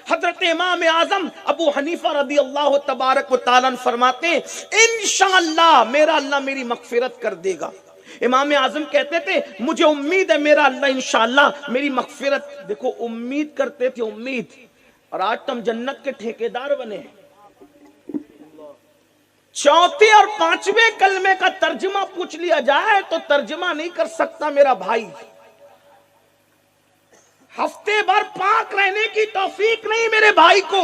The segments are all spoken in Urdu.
حضرت امام اعظم ابو حنیفہ رضی اللہ تبارک و تعالیٰ فرماتے ہیں انشاءاللہ میرا اللہ میری مغفرت کر دے گا۔ امام اعظم کہتے تھے مجھے امید ہے میرا اللہ انشاءاللہ میری مغفرت، دیکھو امید کرتے تھے، امید، اور آج تم جنت کے ٹھیکیدار بنے ہیں۔ چوتھے اور پانچویں کلمے کا ترجمہ پوچھ لیا جائے تو ترجمہ نہیں کر سکتا میرا بھائی۔ ہفتے بھر پاک رہنے کی توفیق نہیں میرے بھائی کو،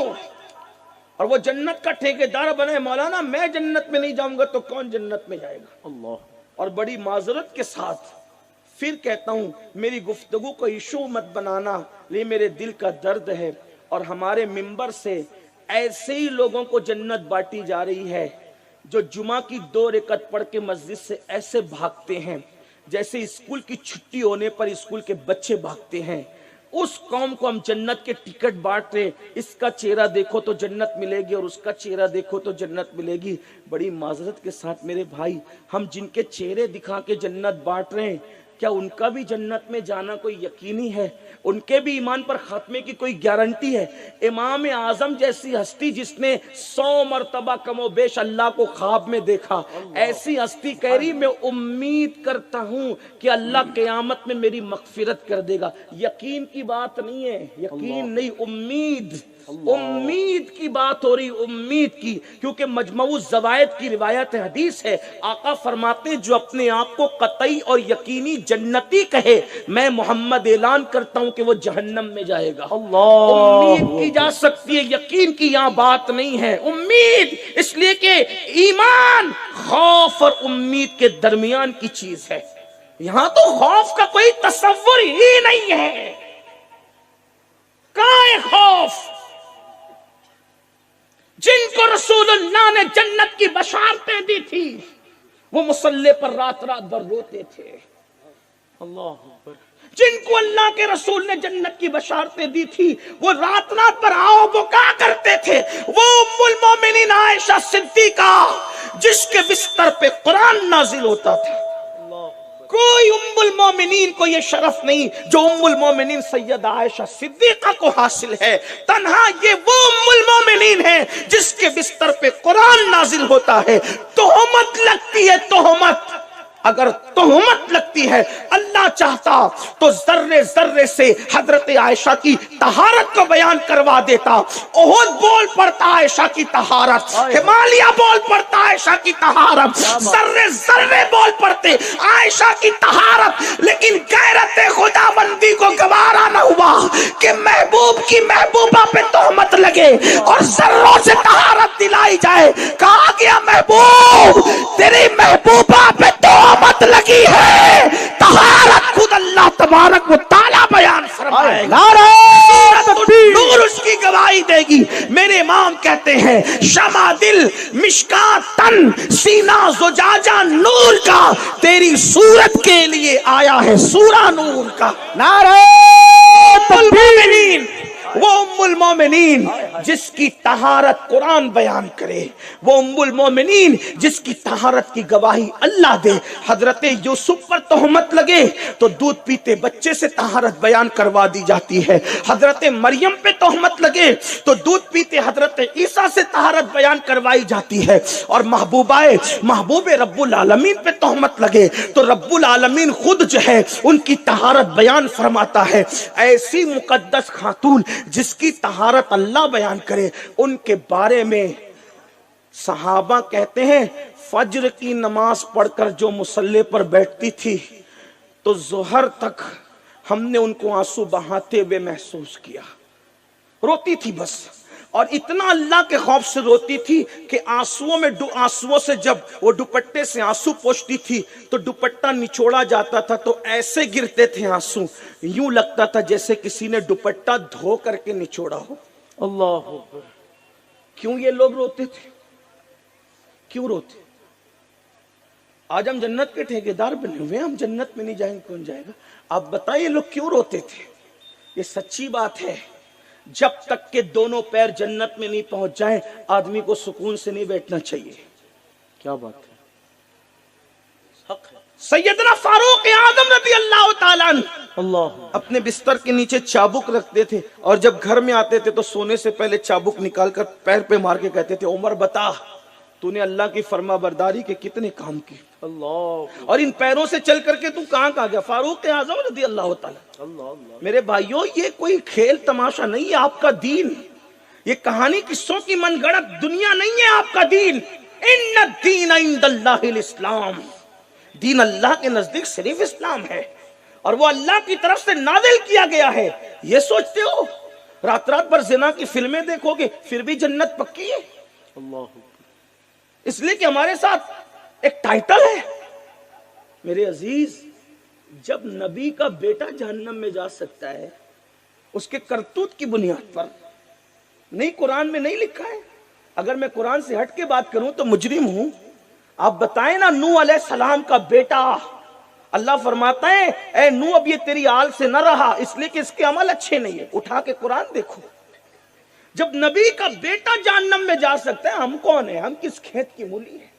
اور وہ جنت کا ٹھیکیدار بنے۔ مولانا میں جنت میں نہیں جاؤں گا تو کون جنت میں جائے گا؟ اللہ۔ اور بڑی معذرت کے ساتھ پھر کہتا ہوں میری گفتگو کو ایشو مت بنانا، یہ میرے دل کا درد ہے، اور ہمارے ممبر سے ایسے ہی لوگوں کو جنت بانٹی جا رہی ہے جو جمعہ کی 2 رکعت پڑھ کے مسجد سے ایسے بھاگتے ہیں جیسے اسکول کی چھٹی ہونے پر اسکول کے بچے بھاگتے ہیں۔ اس قوم کو ہم جنت کے ٹکٹ بانٹ رہے، اس کا چہرہ دیکھو تو جنت ملے گی اور اس کا چہرہ دیکھو تو جنت ملے گی۔ بڑی معذرت کے ساتھ میرے بھائی، ہم جن کے چہرے دکھا کے جنت بانٹ رہے ہیں، کیا ان کا بھی جنت میں جانا کوئی یقینی ہے؟ ان کے بھی ایمان پر خاتمے کی کوئی گارنٹی ہے؟ امام اعظم جیسی ہستی جس نے 100 مرتبہ کم و بیش اللہ کو خواب میں دیکھا، ایسی ہستی کہہ رہی میں امید کرتا ہوں کہ اللہ قیامت میں میری مغفرت کر دے گا۔ یقین کی بات نہیں ہے، یقین نہیں، امید، امید کی بات ہو رہی، امید کی، کیونکہ مجموع الزوائد کی روایت حدیث ہے، آقا فرماتے ہیں جو اپنے آپ کو قطعی اور یقینی جنتی کہے میں محمد اعلان کرتا ہوں کہ وہ جہنم میں جائے گا۔ امید کی جا سکتی ہے، یقین کی یہاں بات نہیں ہے، امید، اس لیے کہ ایمان خوف اور امید کے درمیان کی چیز ہے۔ یہاں تو خوف کا کوئی تصور ہی نہیں ہے، کہاں ہے خوف؟ جن کو رسول اللہ نے جنت کی بشارتیں دی تھی وہ مصلی پر رات رات بھر روتے تھے۔ اللہ اکبر۔ جن کو اللہ کے رسول نے جنت کی بشارتیں دی تھی وہ رات رات پر آؤ بکا کرتے تھے۔ وہ ام المومنین عائشہ صدیقہ جس کے بستر پہ قرآن نازل ہوتا تھا، کوئی ام المومنین کو یہ شرف نہیں جو ام المومنین سیدہ عائشہ صدیقہ کو حاصل ہے۔ تنہا یہ وہ ام المومنین ہے جس کے بستر پہ قرآن نازل ہوتا ہے۔ تہمت لگتی ہے، تہمت، اگر تہمت لگتی ہے، اللہ چاہتا تو ذرے ذرے سے حضرت عائشہ کی طہارت کو بیان کروا دیتا۔ احد بول پڑتا عائشہ کی طہارت، ہمالیہ بول پڑتا عائشہ کی طہارت، ذرے ذرے بول پڑتے عائشہ کی طہارت، لیکن غیرت خدا بندی کو گوارا نہ ہوا کہ محبوب کی محبوبہ پہ تہمت لگے اور ذروں سے طہارت دلائی جائے۔ کہا گیا محبوب تیری محبوبہ پہ تہمت لگی ہے، طہارت خود اللہ تبارک و تعالی بیان فرمائے گا، نور اس کی گواہی دے گی۔ میرے امام کہتے ہیں شمع دل مشکات تن سینہ زجاجہ نور کا، تیری صورت کے لیے آیا ہے سورہ نور کا۔ نعرہ تکبیر۔ وہ ام المومنین جس کی طہارت قرآن بیان کرے، وہ ام المومنین جس کی طہارت کی گواہی اللہ دے۔ حضرت یوسف پر تہمت لگے تو دودھ پیتے بچے سے طہارت بیان کروا دی جاتی ہے۔ حضرت مریم پہ تہمت لگے تو دودھ پیتے حضرت عیسیٰ سے طہارت بیان کروائی جاتی ہے۔ اور محبوب رب العالمین پہ تہمت لگے تو رب العالمین خود جو ہے ان کی طہارت بیان فرماتا ہے۔ ایسی مقدس خاتون جس کی طہارت اللہ بیان کرے، ان کے بارے میں صحابہ کہتے ہیں فجر کی نماز پڑھ کر جو مصلی پر بیٹھتی تھی تو ظہر تک ہم نے ان کو آنسو بہاتے ہوئے محسوس کیا، روتی تھی بس، اور اتنا اللہ کے خوف سے روتی تھی کہ آنسوؤں سے جب وہ دوپٹے سے آنسو پوچھتی تھی تو دوپٹہ نچوڑا جاتا تھا تو ایسے گرتے تھے آنسو، یوں لگتا تھا جیسے کسی نے دوپٹہ دھو کر کے نچوڑا ہو۔ اللہ اکبر۔ کیوں یہ لوگ روتے تھے؟ کیوں روتے؟ آج ہم جنت کے ٹھیکیدار بنے ہوئے ہیں، ہم جنت میں نہیں جائیں کون جائے گا؟ آپ بتائیے لوگ کیوں روتے تھے؟ یہ سچی بات ہے، جب تک کہ دونوں پیر جنت میں نہیں پہنچ جائیں آدمی کو سکون سے نہیں بیٹھنا چاہیے۔ کیا بات ہے، حق ہے۔ سیدنا فاروق اعظم رضی اللہ تعالیٰ عنہ اللہ اپنے بستر کے نیچے چابک رکھتے تھے اور جب گھر میں آتے تھے تو سونے سے پہلے چابک نکال کر پیر پہ مار کے کہتے تھے عمر بتا تو نے اللہ کی فرما برداری کے کتنے کام کی اللہ اور ان پیروں سے چل کر کے تو کہاں گیا فاروق اعظم رضی اللہ تعالی میرے بھائیوں یہ کوئی کھیل تماشا نہیں ہے آپ کا دین یہ کہانی قصوں کی من گڑت دنیا نہیں ہے آپ کا دین ان الدین عند اللہ الاسلام دین اللہ کے نزدیک صرف اسلام ہے اور وہ اللہ کی طرف سے نازل کیا گیا ہے یہ سوچتے ہو رات رات بھر زنا کی فلمیں دیکھو گے پھر بھی جنت پکی ہے اللہ اس لیے کہ ہمارے ساتھ ایک ٹائٹل ہے میرے عزیز جب نبی کا بیٹا جہنم میں جا سکتا ہے اس کے کرتوت کی بنیاد پر نہیں قرآن میں نہیں لکھا ہے اگر میں قرآن سے ہٹ کے بات کروں تو مجرم ہوں آپ بتائیں نا نوح علیہ السلام کا بیٹا اللہ فرماتا ہے اے نوح اب یہ تیری آل سے نہ رہا اس لیے کہ اس کے عمل اچھے نہیں ہے اٹھا کے قرآن دیکھو جب نبی کا بیٹا جہنم میں جا سکتا ہے ہم کون ہیں ہم کس کھیت کی مولی ہیں